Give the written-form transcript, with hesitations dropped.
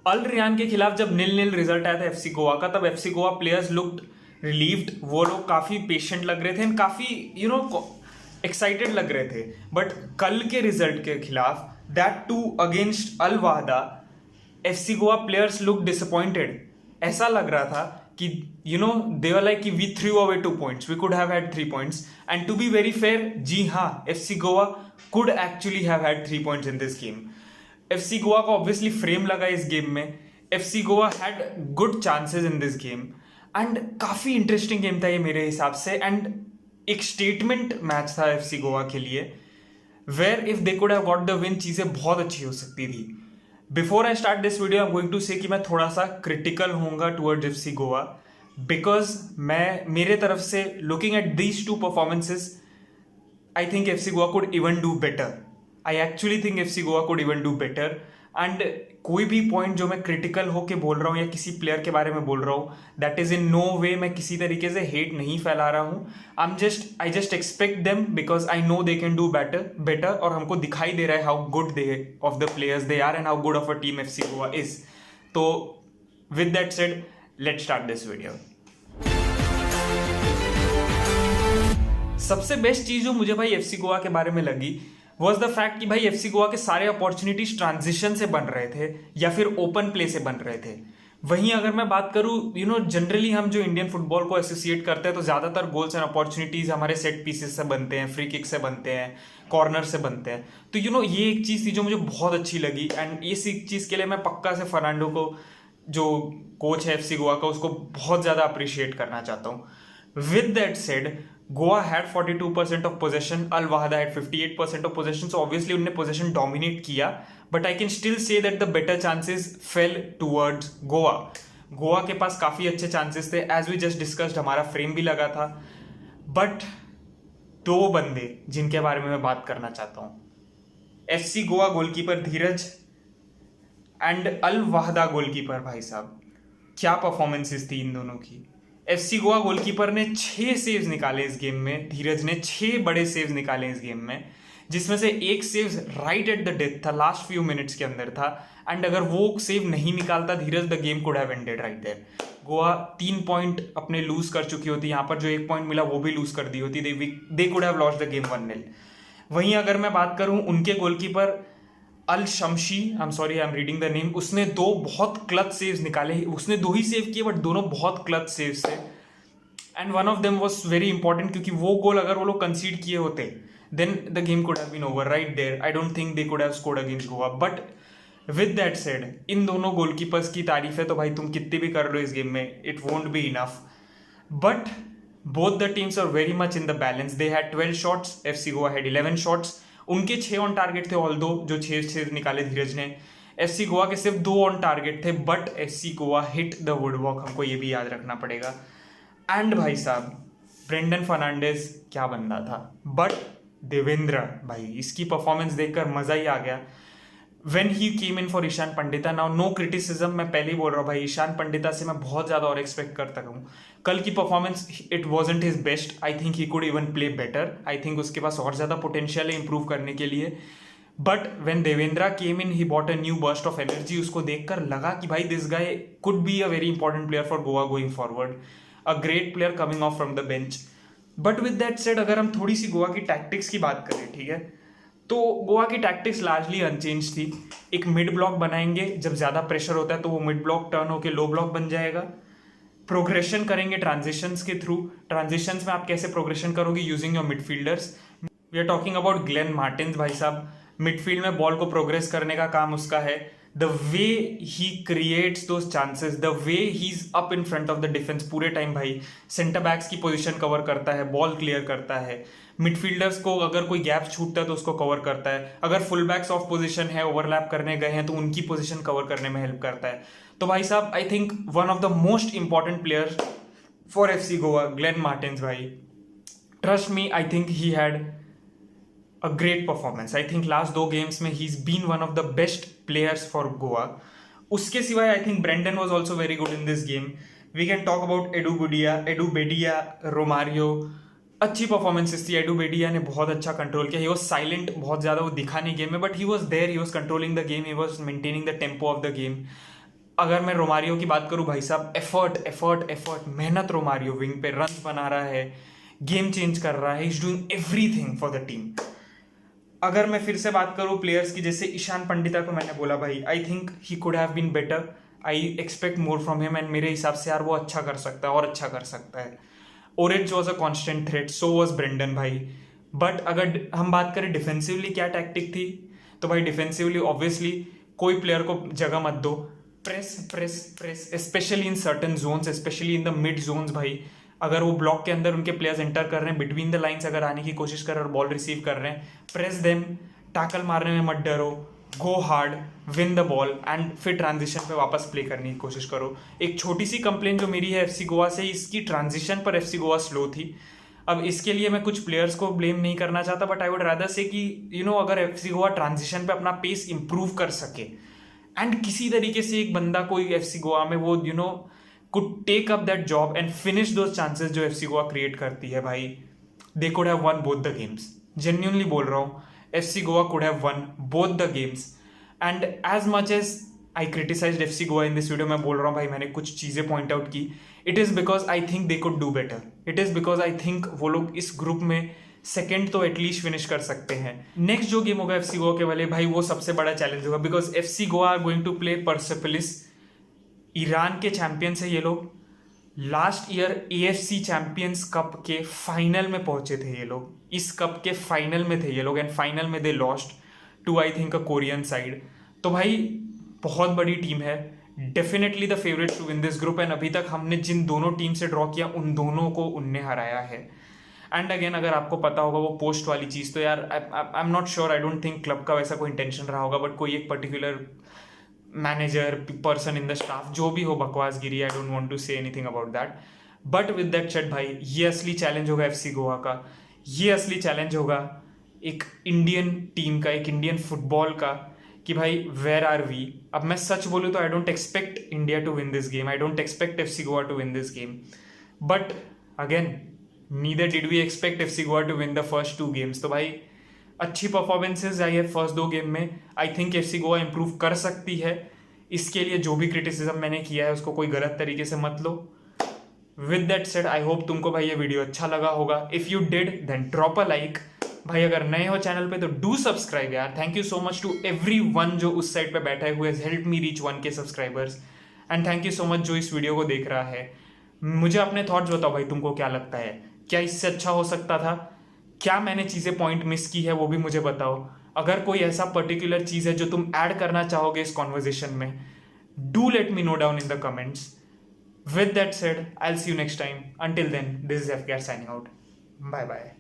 अल रियान के खिलाफ जब 0-0 रिजल्ट आया था एफसी गोवा का, तब FC Goa players looked relieved. वो लोग काफी पेशेंट लग रहे थे एंड काफी एक्साइटेड लग रहे थे। बट कल के रिजल्ट के खिलाफ, that to against Al Wahda, FC Goa players look disappointed. ऐसा लग रहा था कि दे वर लाइक कि we threw away 2 points, we could have had 3 points। And to be very fair, जी हाँ, FC Goa could actually have had 3 points in this game. FC Goa को obviously frame लगा इस गेम में। FC Goa had good chances in this game and काफी interesting game था ये मेरे हिसाब से, एंड एक स्टेटमेंट मैच था एफसी गोवा के लिए, where if they could have got the win, चीजें बहुत अच्छी हो सकती थी। Before I start this video, I am going to say कि मैं थोड़ा सा क्रिटिकल होऊंगा टुवर्ड्स एफसी गोवा, बिकॉज मेरे तरफ से looking at these 2 performances, I think FC Goa could even do better. I actually think FC Goa could even do better. And कोई भी पॉइंट जो मैं क्रिटिकल होके बोल रहा हूँ या किसी प्लेयर के बारे में बोल रहा हूँ, that is in no way मैं किसी तरीके से हेट नहीं फैला रहा हूँ। I just expect them because I know they can do better और हमको दिखाई दे रहा है how good they of the players they are and how good of a team FC Goa इज। तो with that said, let's start this video. सबसे best चीज जो मुझे भाई एफसी गोवा के बारे में लगी वॉज द फैक्ट कि भाई एफसी गोवा के सारे अपॉर्चुनिटीज ट्रांजिशन से बन रहे थे या फिर ओपन प्ले से बन रहे थे। वहीं अगर मैं बात करूं, जनरली हम जो इंडियन फुटबॉल को एसोसिएट करते हैं तो ज्यादातर गोल्स एंड अपॉर्चुनिटीज हमारे सेट पीसेस से बनते हैं, फ्री किक से बनते हैं, कॉर्नर से बनते हैं। तो ये एक चीज थी जो मुझे बहुत अच्छी लगी एंड इस चीज के लिए मैं पक्का से फर्नांडो को, जो कोच है एफसी गोवा का, उसको बहुत ज्यादा अप्रिशिएट करना चाहता हूं। With that said, Goa had 42% of possession, Al Wahda had 58% of possession, so obviously उन्होंने पोजेशन डोमिनेट किया, but I can still say that the better chances fell towards Goa. Goa के पास काफी अच्छे चांसेस थे, एज वी जस्ट डिस्कस्ड, हमारा frame भी लगा था। बट 2 बंदे जिनके बारे में मैं बात करना चाहता हूं, FC Goa goalkeeper Dheeraj and Al Wahda goalkeeper, भाई साहब क्या परफॉर्मेंसेस थी इन दोनों की। एफसी गोवा गोलकीपर ने 6 सेव्स निकाले इस गेम में, धीरज ने 6 बड़े सेव्स निकाले इस गेम में, जिसमें से एक save right at the death था, लास्ट फ्यू मिनट्स के अंदर था। एंड अगर वो सेव नहीं निकालता Dheeraj, the game could have ended right there. Goa 3 point अपने लूज कर चुकी होती, यहाँ पर जो 1 पॉइंट मिला वो भी लूज कर दी होती, they could have lost the game 1-0। वहीं अगर मैं बात करूं उनके goalkeeper Al Shamsi, I am sorry I am reading the name, उसने 2 बहुत क्लच सेव्स निकाले। उसने 2 ही सेव किए बट दोनों बहुत क्लच सेव्स थे and one of them was very important, क्योंकि वो गोल अगर वो लोग कंसीड किए होते then the game could have been over right there. I don't think they could have scored against Goa. But with that said, इन दोनों गोलकीपर्स की तारीफ है तो भाई तुम कितनी भी कर लो इस गेम में, it won't be enough. But both the teams are very much in the balance. They had 12 shots, FC Goa had 11 shots. उनके 6 ऑन टारगेट थे, ऑल दो जो 6 निकाले धीरज ने। एफसी गोवा के सिर्फ 2 ऑन टारगेट थे, but FC Goa hit the woodwork, हमको ये भी याद रखना पड़ेगा। एंड भाई साहब, ब्रेंडन फर्नांडिस क्या बंदा था। बट देवेंद्र भाई, इसकी परफॉर्मेंस देखकर मजा ही आ गया। When he came in for Ishan Pandita, now no criticism, मैं पहले ही बोल रहा हूँ भाई, ईशान पंडिता से मैं बहुत ज्यादा और एक्सपेक्ट करता हूँ। कल की performance, it wasn't his best, I think he could even play better. I think उसके पास और ज्यादा पोटेंशियल है इंप्रूव करने के लिए। But when Devendra came in, he brought a new burst of energy. उसको देखकर लगा कि भाई this guy could be a very important player for Goa going forward, a great player coming off from the bench. But with that said, अगर हम थोड़ी सी गोवा की tactics की बात करें, ठीक है, तो गोवा की टैक्टिक्स लार्जली अनचेंज थी। एक मिड ब्लॉक बनाएंगे, जब ज्यादा प्रेशर होता है तो वो मिड ब्लॉक टर्न होकर लो ब्लॉक बन जाएगा। प्रोग्रेशन करेंगे ट्रांजिशंस के थ्रू। ट्रांजिशंस में आप कैसे प्रोग्रेशन करोगे? Using your midfielders. We are talking about Glan Martins, भाई साहब मिडफील्ड में बॉल को प्रोग्रेस करने का काम उसका है। The way he creates those chances, the way he is up in front of the defence पूरे टाइम, भाई सेंटर बैक्स की पोजीशन कवर करता है, बॉल क्लियर करता है, मिडफील्डर्स को अगर कोई गैप छूटता है तो उसको कवर करता है, अगर फुल बैक्स ऑफ पोजीशन है, ओवरलैप करने गए हैं तो उनकी पोजीशन कवर करने में हेल्प करता है। तो भाई साहब, I think one of the most important player for FC Goa, Glan Martins भाई, trust me, I think he had a great performance. I think last 2 games में he's been one of the best players for Goa. उसके सिवाय I think Brendan was also very good in this game. We can talk about Edu Bedia, Romario. अच्छी performances थी। Edu बेडिया ने बहुत अच्छा control किया। ही वॉज साइलेंट, बहुत ज्यादा वो दिखा नहीं गेम में, but he was there, he was controlling the game, he was maintaining the tempo of the game. अगर मैं रोमारियो की बात करूं, भाई साहब एफर्ट एफर्ट एफर्ट, मेहनत, रोमारियो विंग पे रन बना रहा है, गेम चेंज कर रहा है, is doing everything for the team. अगर मैं फिर से बात करूं प्लेयर्स की, जैसे ईशान पंडिता को मैंने बोला भाई, I think he could have been better, I expect more from him, and मेरे हिसाब से यार वो अच्छा कर सकता है और अच्छा कर सकता है। Orange was a constant threat, so was Brandon भाई। बट अगर हम बात करें डिफेंसिवली क्या टैक्टिक थी, तो भाई डिफेंसिवली ऑब्वियसली कोई प्लेयर को जगह मत दो, press press press, specially in certain zones, specially in the mid zones भाई। अगर वो ब्लॉक के अंदर उनके प्लेयर्स एंटर कर रहे हैं, बिटवीन द लाइंस अगर आने की कोशिश कर रहे हैं और बॉल रिसीव कर रहे हैं, प्रेस देम, टैकल मारने में मत डरो, गो hard, win the ball, and फिर ट्रांजिशन पे वापस प्ले करने की कोशिश करो। एक छोटी सी कंप्लेन जो मेरी है एफसी गोवा से, इसकी ट्रांजिशन पर एफसी गोवा स्लो थी। अब इसके लिए मैं कुछ प्लेयर्स को ब्लेम नहीं करना चाहता, बट आई वुड रादर से कि अगर एफसी गोवा ट्रांजिशन पे अपना पेस इंप्रूव कर सके, एंड किसी तरीके से एक बंदा कोई एफसी गोवा में वो could take up that job and finish those chances जो एफसी गोवा क्रिएट करती है भाई, they could have won both the games. Genuinely बोल रहा हूँ, FC Goa could have won both the games. And as much as I criticised FC Goa in this video, मैं बोल रहा हूँ भाई मैंने कुछ चीज़ें पॉइंट आउट की, it is because I think they could do better, it is because I think वो लोग इस ग्रुप में सेकेंड तो एटलीस्ट फिनिश कर सकते हैं। नेक्स्ट जो गेम होगा एफसी गोवा के वाले भाई, वो सबसे बड़ा चैलेंज होगा, because FC Goa are going to play Persepolis. Iran के चैंपियंस है ये लोग, last year AFC Champions Cup के फाइनल में पहुंचे थे ये लोग, इस कप के फाइनल में थे ये लोग, एंड फाइनल में they lost to I think a Korean side. तो भाई बहुत बड़ी टीम है, definitely the favourite to win this group, and अभी तक हमने जिन दोनों टीम से ड्रॉ किया उन दोनों को उनने हराया है। एंड अगेन अगर आपको पता होगा वो पोस्ट वाली चीज़, तो यार I am not sure, I don't think club का वैसा कोई इंटेंशन रहा होगा, बट कोई एक particular manager person in the staff जो भी हो बकवासगिरी, I don't want to say anything about that. But with that said भाई, ये असली चैलेंज होगा एफसी गोवा का, ये असली चैलेंज होगा एक इंडियन टीम का, एक इंडियन फुटबॉल का, कि भाई वेयर आर वी। अब मैं सच बोलूँ तो I don't expect India to win this game, I don't expect FC Goa to win this game, but again neither did we expect FC Goa to win the first 2 games. तो भाई अच्छी performances आई है first 2 game में, I think FC Goa improve कर सकती है। इसके लिए जो भी क्रिटिसिज्म मैंने किया है उसको कोई गलत तरीके से मत लो। With that said I hope तुमको भाई ये वीडियो अच्छा लगा होगा, if you did then drop a like. भाई अगर नए हो चैनल पे तो डू सब्सक्राइब यार। Thank you so much to everyone जो उस साइड पे बैठा है, who has help me reach 1K subscribers, and thank you so much जो इस वीडियो को देख रहा है। मुझे अपने थॉट्स बताओ भाई, तुमको क्या लगता है, क्या इससे अच्छा हो सकता था, क्या मैंने चीज़ें पॉइंट मिस की है वो भी मुझे बताओ। अगर कोई ऐसा पर्टिकुलर चीज़ है जो तुम ऐड करना चाहोगे इस कॉन्वर्जेशन में, do let me know down in the comments. With that said I will see you next time, until then this is FKR signing out, bye bye.